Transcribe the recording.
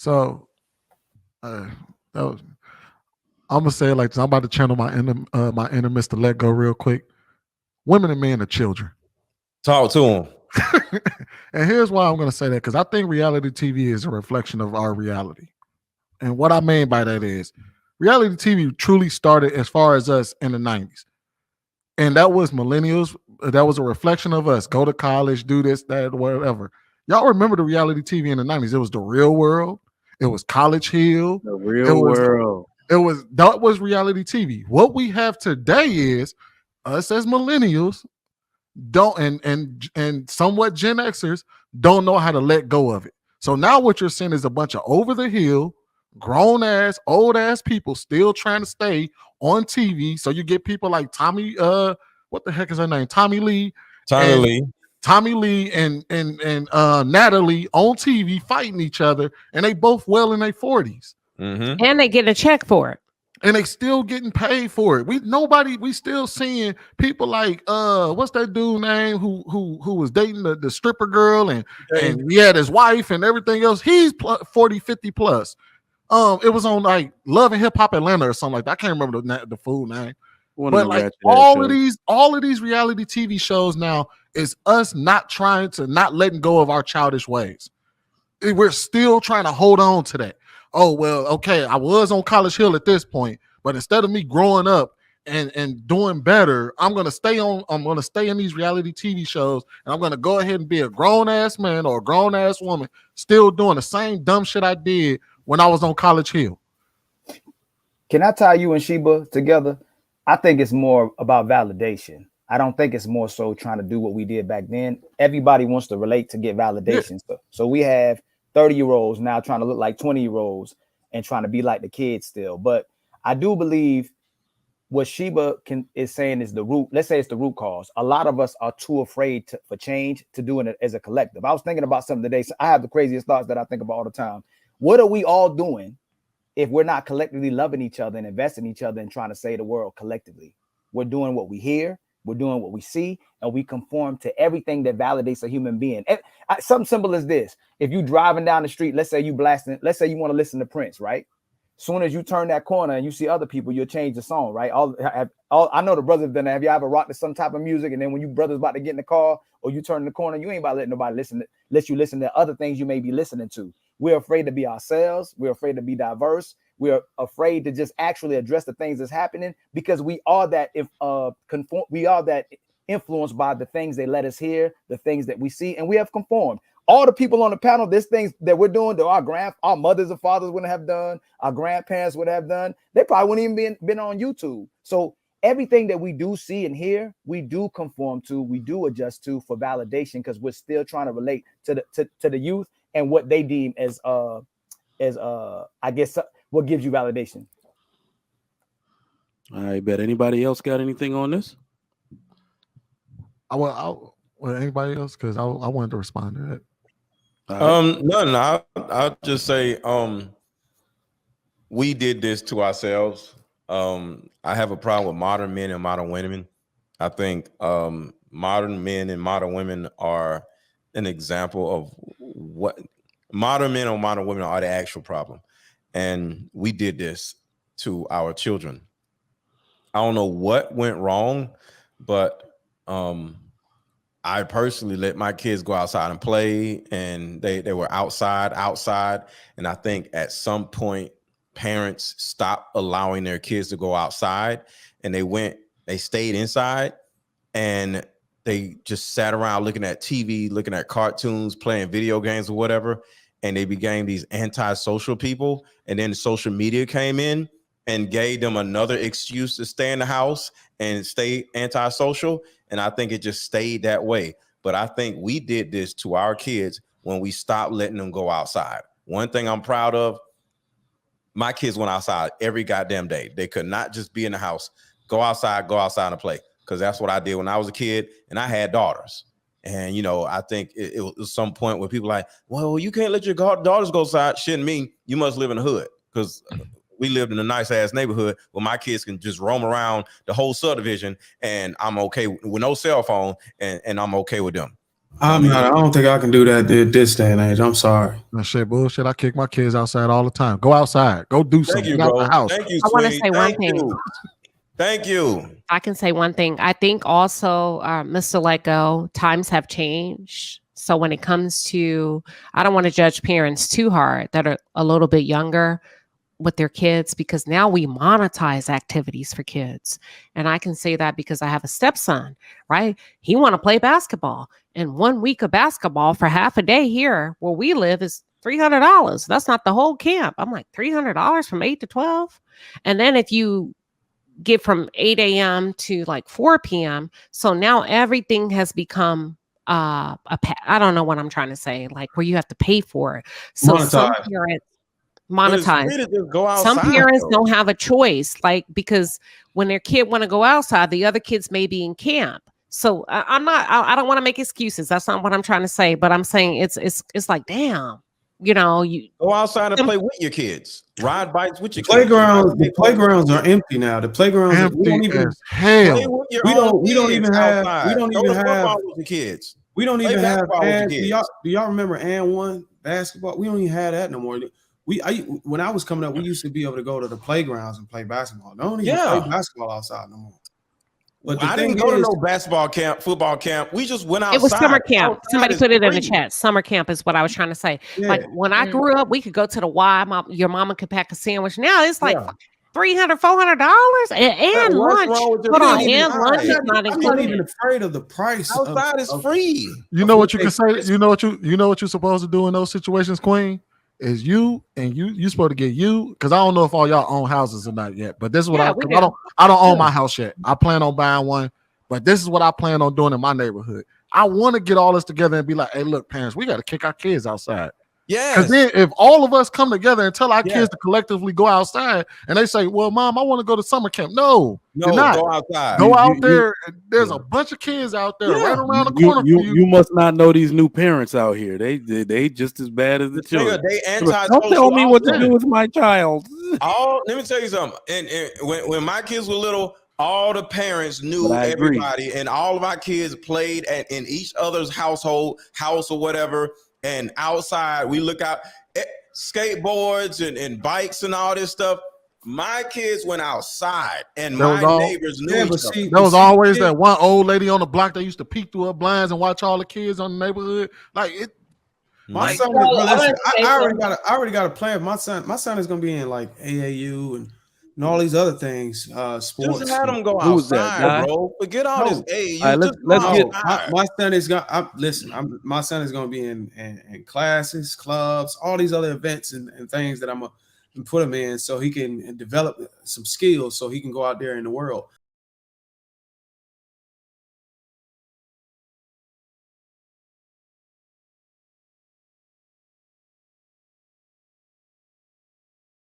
So uh, that was, I'm gonna say it like this. I'm about to channel my inner Mr. Let Go real quick. Women and men are children. Talk to him. And here's why I'm gonna say that, because I think reality TV is a reflection of our reality. And what I mean by that is reality TV truly started as far as us in the 90s. And that was millennials. That was a reflection of us. Go to college, do this, that, whatever. Y'all remember the reality TV in the 90s? It was The Real World. It was College Hill. The It real was world. that was reality TV. What we have today is us as millennials don't and somewhat Gen Xers don't know how to let go of it. So now what you're seeing is a bunch of over the hill, grown ass, old ass people still trying to stay on TV. So you get people like Tommy, what the heck is her name? Tommy Lee. Tommy and Lee. Tommy Lee and Natalie on TV fighting each other, and they both well in their 40s. Mm-hmm. And they get a check for it. And they still getting paid for it. We still seeing people like what's that dude name who was dating the stripper girl and he had his wife and everything else. He's 40, 50 plus. It was on like Love and Hip Hop Atlanta or something like that. I can't remember the full name. But like all of these reality TV shows now is us not letting go of our childish ways. We're still trying to hold on to that. Oh, well, okay, I was on College Hill at this point, but instead of me growing up and doing better, I'm gonna stay in these reality TV shows, and I'm gonna go ahead and be a grown-ass man or a grown-ass woman, still doing the same dumb shit I did when I was on College Hill. Can I tie you and Sheba together? I think it's more about validation. I don't think it's more so trying to do what we did back then. Everybody wants to relate to get validation. Yeah. So we have 30-year-olds now trying to look like 20-year-olds and trying to be like the kids still. But I do believe what Sheba is saying is the root. Let's say it's the root cause. A lot of us are too afraid for change to doing it as a collective. I was thinking about something today. So I have the craziest thoughts that I think about all the time. What are we all doing if we're not collectively loving each other and investing in each other and trying to save the world collectively? We're doing what we hear. We're doing what we see, and we conform to everything that validates a human being. Something simple as this. If you're driving down the street, let's say you want to listen to Prince, right? Soon as you turn that corner and you see other people, you'll change the song, right? I know the brothers have done that. Have you ever rocked to some type of music, and then when you brothers about to get in the car or you turn the corner, you ain't about to let nobody let you listen to other things you may be listening to. We're afraid to be ourselves. We're afraid to be diverse. We're afraid to just actually address the things that's happening because we are that influenced by the things they let us hear, the things that we see, and we have conformed. All the people on the panel, there's things that we're doing that our mothers and fathers wouldn't have done, our grandparents would have done. They probably wouldn't even been on YouTube. So everything that we do see and hear, we do conform to, we do adjust to for validation because we're still trying to relate to the youth and what they deem as I guess what gives you validation. I bet. Anybody else got anything on this? Well, anybody else? Because I wanted to respond to that. No. I'll just say we did this to ourselves. I have a problem with modern men and modern women. I think modern men and modern women are an example of what modern men or modern women are the actual problem. And we did this to our children. I don't know what went wrong, but I personally let my kids go outside and play, and they were outside. And I think at some point, parents stopped allowing their kids to go outside, and they stayed inside, and they just sat around looking at TV, looking at cartoons, playing video games or whatever. And they became these antisocial people. And then social media came in and gave them another excuse to stay in the house and stay antisocial. And I think it just stayed that way. But I think we did this to our kids when we stopped letting them go outside. One thing I'm proud of, my kids went outside every goddamn day. They could not just be in the house. Go outside and play. Because that's what I did when I was a kid, and I had daughters. And, I think it was some point where people like, well, you can't let your daughters go outside. Shouldn't mean you must live in the hood, because we lived in a nice ass neighborhood where my kids can just roam around the whole subdivision, and I'm okay with no cell phone, and I'm okay with them. I'm not. I don't think I can do that at this day and age. I'm sorry. That shit bullshit. I kick my kids outside all the time. Go outside. Go do something. Thank you, Get out bro. the house. Thank you, I want to sweet. say one Thank thing. you. Thank you. I can say one thing. I think also, Mr. Lego, times have changed. So when it comes to, I don't want to judge parents too hard that are a little bit younger with their kids, because now we monetize activities for kids. And I can say that because I have a stepson, right? He want to play basketball. And 1 week of basketball for half a day here where we live is $300. That's not the whole camp. I'm like, $300 from 8 to 12? And then if you get from 8 a.m. to like 4 p.m. So now everything has become I don't know what I'm trying to say, like where you have to pay for it. So some parents monetize. Some parents don't have a choice, like, because when their kid want to go outside, the other kids may be in camp. So I don't want to make excuses. That's not what I'm trying to say, but I'm saying it's like, damn, you know, you go outside and play with your kids, ride bikes with your playgrounds. The playgrounds are empty now. The playgrounds empty we don't even as hell. We don't even have with your kids. We don't even have. Do y'all remember and one basketball? We don't even have that no more. When I was coming up, we used to be able to go to the playgrounds and play basketball. Don't even play basketball outside no more. But I didn't go to no basketball camp, football camp. We just went outside. It was summer camp. Somebody put it in the chat. Summer camp is what I was trying to say. Yeah. Like when I grew up, we could go to the Y. Your mama could pack a sandwich. Now it's like $300, $400 and lunch. Hold on, and lunch is not included. I'm not even afraid of the price. Outside is free. You know what you can say. You know what you're supposed to do in those situations, Queen. Is you supposed to get because I don't know if all y'all own houses or not yet, but this is what I don't own my house yet. I plan on buying one, but this is what I plan on doing in my neighborhood. I want to get all this together and be like, hey, look, parents, we got to kick our kids outside. Yeah. Because then if all of us come together and tell our kids to collectively go outside and they say, well, mom, I want to go to summer camp. No, you're not. Go outside. Go out there. There's a bunch of kids out there right around the corner for you. You must not know these new parents out here. They just as bad as the children. They don't tell me what to do with my child. Let me tell you something. And when my kids were little, all the parents knew everybody, and all of our kids played in each other's house or whatever. And outside, we look out skateboards and bikes and all this stuff. My kids went outside, and my neighbors knew each other. There was always that one old lady on the block that used to peek through her blinds and watch all the kids on the neighborhood. Like it. My son, I already got a plan. My son is gonna be in like AAU and all these other things, sports. Just have them go outside, bro. Forget all this. Hey, let's get. My son is gonna my son is gonna be in classes, clubs, all these other events and things that I'm gonna put him in, so he can develop some skills, so he can go out there in the world.